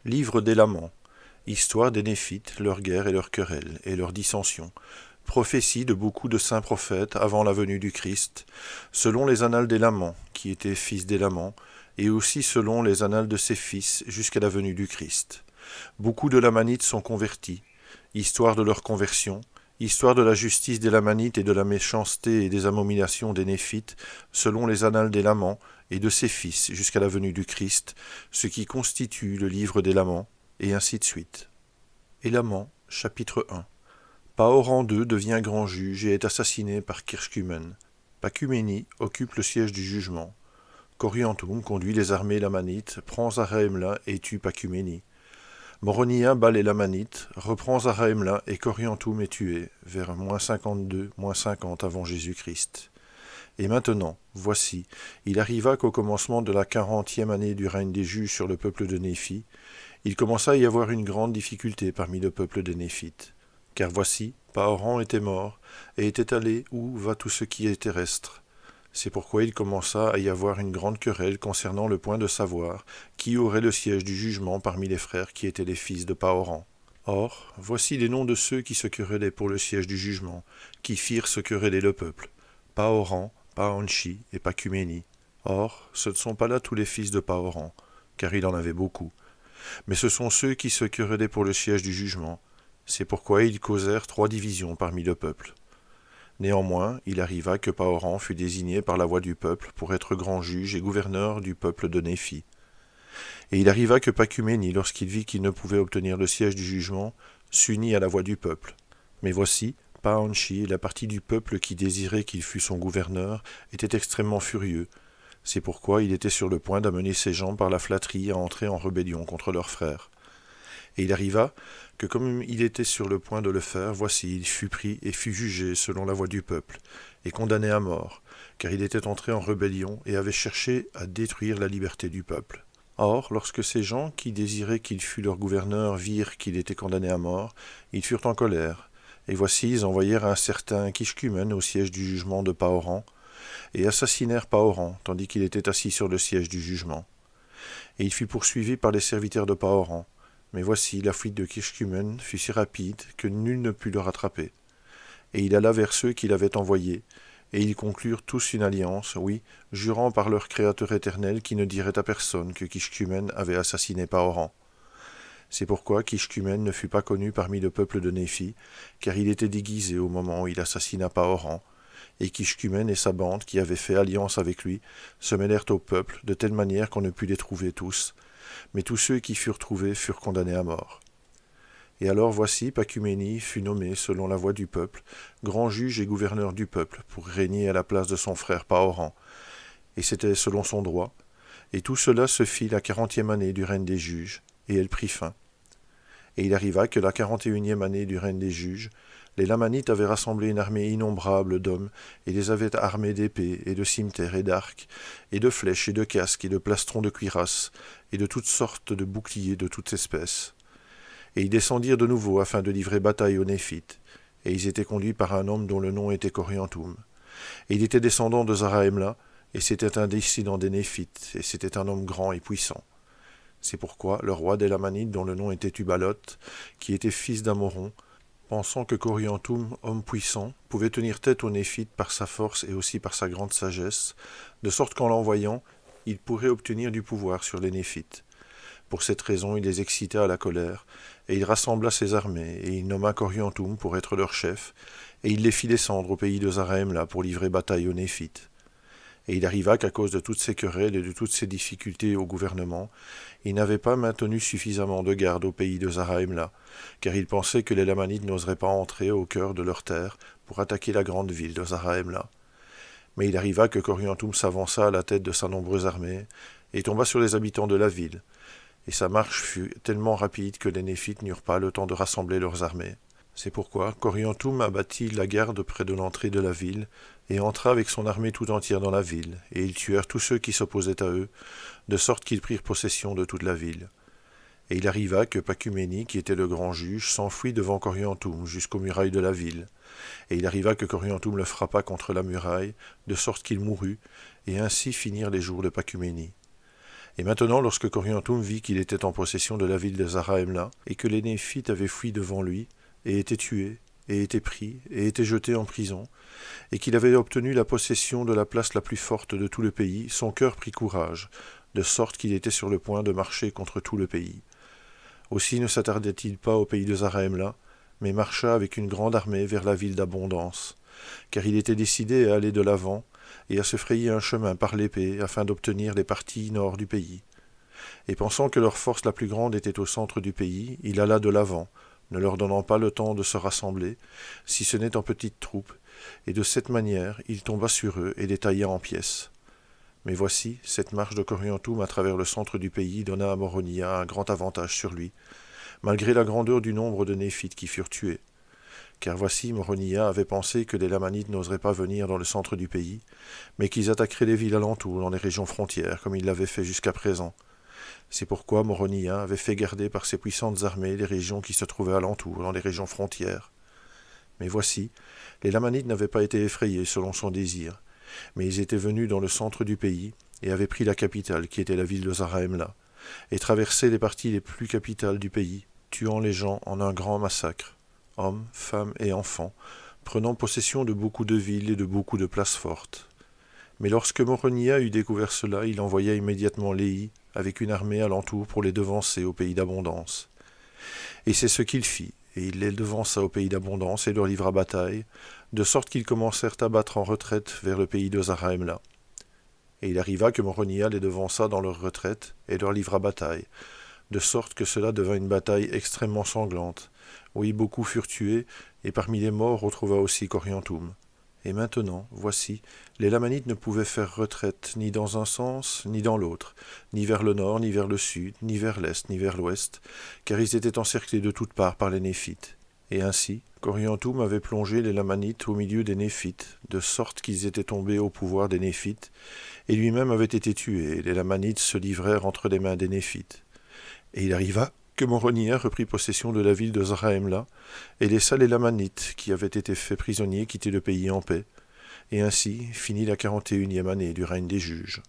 Livre des Laments. Histoire des Néphites, leurs guerres et leurs querelles, et leurs dissensions. Prophétie de beaucoup de saints prophètes avant la venue du Christ, selon les annales des Laments, qui étaient fils d'Élamant, et aussi selon les annales de ses fils jusqu'à la venue du Christ. Beaucoup de Lamanites sont convertis. Histoire de leur conversion, histoire de la justice des Lamanites et de la méchanceté et des abominations des Néphites, selon les annales des Laments et de ses fils jusqu'à la venue du Christ, ce qui constitue le livre des Laments, et ainsi de suite. Élaments, chapitre 1. Paoran II devient grand juge et est assassiné par Kirshkumen. Pacuménie occupe le siège du jugement. Coriantum conduit les armées lamanites, prend Zaraemla et tue Pacuménie. Moronia bat les Lamanites, reprend Zaraemla et Coriantum est tué, vers -52, -50 avant Jésus-Christ. Et maintenant, voici, il arriva qu'au commencement de la 40e année du règne des Juges sur le peuple de Néphi, il commença à y avoir une grande difficulté parmi le peuple des Néphites. Car voici, Paoran était mort, et était allé où va tout ce qui est terrestre. C'est pourquoi il commença à y avoir une grande querelle concernant le point de savoir qui aurait le siège du jugement parmi les frères qui étaient les fils de Paoran. Or, voici les noms de ceux qui se querellaient pour le siège du jugement, qui firent se quereller le peuple. Paoran, Paanchi et Pacuménie. Or, ce ne sont pas là tous les fils de Paoran, car il en avait beaucoup. Mais ce sont ceux qui se querellaient pour le siège du jugement. C'est pourquoi ils causèrent 3 divisions parmi le peuple. Néanmoins, il arriva que Paoran fut désigné par la voix du peuple pour être grand juge et gouverneur du peuple de Néphi. Et il arriva que Pacuménie, lorsqu'il vit qu'il ne pouvait obtenir le siège du jugement, s'unit à la voix du peuple. Mais voici, Paanchi, la partie du peuple qui désirait qu'il fût son gouverneur, était extrêmement furieux. C'est pourquoi il était sur le point d'amener ses gens par la flatterie à entrer en rébellion contre leurs frères. Et il arriva que comme il était sur le point de le faire, voici, il fut pris et fut jugé selon la voix du peuple, et condamné à mort, car il était entré en rébellion et avait cherché à détruire la liberté du peuple. Or, lorsque ces gens qui désiraient qu'il fût leur gouverneur virent qu'il était condamné à mort, ils furent en colère, et voici, ils envoyèrent un certain Kishkumen au siège du jugement de Paoran, et assassinèrent Paoran, tandis qu'il était assis sur le siège du jugement. Et il fut poursuivi par les serviteurs de Paoran. Mais voici, la fuite de Kishkumen fut si rapide que nul ne put le rattraper. Et il alla vers ceux qui l'avaient envoyé, et ils conclurent tous une alliance, oui, jurant par leur Créateur éternel qui ne dirait à personne que Kishkumen avait assassiné Paoran. C'est pourquoi Kishkumen ne fut pas connu parmi le peuple de Néphi, car il était déguisé au moment où il assassina Paoran, et Kishkumen et sa bande, qui avaient fait alliance avec lui, se mêlèrent au peuple, de telle manière qu'on ne put les trouver tous, mais tous ceux qui furent trouvés furent condamnés à mort. Et alors voici, Pacuménie fut nommé, selon la voix du peuple, grand juge et gouverneur du peuple, pour régner à la place de son frère Paoran, et c'était selon son droit, et tout cela se fit la 40e année du règne des juges, et elle prit fin. Et il arriva que la 41e année du règne des juges, les Lamanites avaient rassemblé une armée innombrable d'hommes, et les avaient armés d'épées, et de cimeterres, et d'arcs, et de flèches, et de casques, et de plastrons de cuirasse, et de toutes sortes de boucliers de toutes espèces. Et ils descendirent de nouveau afin de livrer bataille aux Néphites, et ils étaient conduits par un homme dont le nom était Coriantum. Et il était descendant de Zaraemla, et c'était un descendant des Néphites, et c'était un homme grand et puissant. C'est pourquoi le roi des Lamanites, dont le nom était Tubaloth, qui était fils d'Amoron, pensant que Coriantum, homme puissant, pouvait tenir tête aux Néphites par sa force et aussi par sa grande sagesse, de sorte qu'en l'envoyant, il pourrait obtenir du pouvoir sur les Néphites. Pour cette raison, il les excita à la colère, et il rassembla ses armées, et il nomma Coriantum pour être leur chef, et il les fit descendre au pays de Zaraemla pour livrer bataille aux Néphites. Et il arriva qu'à cause de toutes ces querelles et de toutes ces difficultés au gouvernement, il n'avait pas maintenu suffisamment de garde au pays de Zaraemla, car il pensait que les Lamanites n'oseraient pas entrer au cœur de leur terre pour attaquer la grande ville de Zaraemla. Mais il arriva que Coriantum s'avança à la tête de sa nombreuse armée, et tomba sur les habitants de la ville, et sa marche fut tellement rapide que les Néphites n'eurent pas le temps de rassembler leurs armées. C'est pourquoi Coriantum abattit la garde près de l'entrée de la ville, et entra avec son armée tout entière dans la ville, et ils tuèrent tous ceux qui s'opposaient à eux, de sorte qu'ils prirent possession de toute la ville. Et il arriva que Pacuménie, qui était le grand juge, s'enfuit devant Coriantum jusqu'aux murailles de la ville. Et il arriva que Coriantum le frappa contre la muraille, de sorte qu'il mourut, et ainsi finirent les jours de Pacuménie. Et maintenant, lorsque Coriantum vit qu'il était en possession de la ville de Zarahemla, et que les Néphites avaient fui devant lui, et étaient tués, et étaient pris, et étaient jetés en prison, et qu'il avait obtenu la possession de la place la plus forte de tout le pays, son cœur prit courage, de sorte qu'il était sur le point de marcher contre tout le pays. Aussi ne s'attardait-il pas au pays de Zarahemla, mais marcha avec une grande armée vers la ville d'Abondance, car il était décidé à aller de l'avant, et à se frayer un chemin par l'épée afin d'obtenir les parties nord du pays. Et pensant que leur force la plus grande était au centre du pays, il alla de l'avant, ne leur donnant pas le temps de se rassembler, si ce n'est en petites troupes, et de cette manière il tomba sur eux et les tailla en pièces. Mais voici, cette marche de Coriantum à travers le centre du pays donna à Moronia un grand avantage sur lui, malgré la grandeur du nombre de Néphites qui furent tués. Car voici, Moronia avait pensé que les Lamanites n'oseraient pas venir dans le centre du pays, mais qu'ils attaqueraient les villes alentours, dans les régions frontières, comme ils l'avaient fait jusqu'à présent. C'est pourquoi Moronia avait fait garder par ses puissantes armées les régions qui se trouvaient alentour, dans les régions frontières. Mais voici, les Lamanites n'avaient pas été effrayés selon son désir, mais ils étaient venus dans le centre du pays, et avaient pris la capitale, qui était la ville de Zarahemla, et traversé les parties les plus capitales du pays, tuant les gens en un grand massacre, hommes, femmes et enfants, prenant possession de beaucoup de villes et de beaucoup de places fortes. Mais lorsque Moronia eut découvert cela, il envoya immédiatement Léhi avec une armée alentour pour les devancer au pays d'Abondance. Et c'est ce qu'il fit, et il les devança au pays d'Abondance et leur livra bataille, de sorte qu'ils commencèrent à battre en retraite vers le pays de Zarahemla. Et il arriva que Moronia les devança dans leur retraite et leur livra bataille, de sorte que cela devint une bataille extrêmement sanglante. Oui, beaucoup furent tués, et parmi les morts on trouva aussi Coriantum. Et maintenant, voici, les Lamanites ne pouvaient faire retraite ni dans un sens, ni dans l'autre, ni vers le nord, ni vers le sud, ni vers l'est, ni vers l'ouest, car ils étaient encerclés de toutes parts par les Néphites. Et ainsi, Coriantum avait plongé les Lamanites au milieu des Néphites, de sorte qu'ils étaient tombés au pouvoir des Néphites, et lui-même avait été tué, et les Lamanites se livrèrent entre les mains des Néphites. Et il arriva que Moronia reprit possession de la ville de Zarahemla, et laissa les Lamanites, qui avaient été faits prisonniers, quitter le pays en paix, et ainsi finit la 41e année du règne des juges.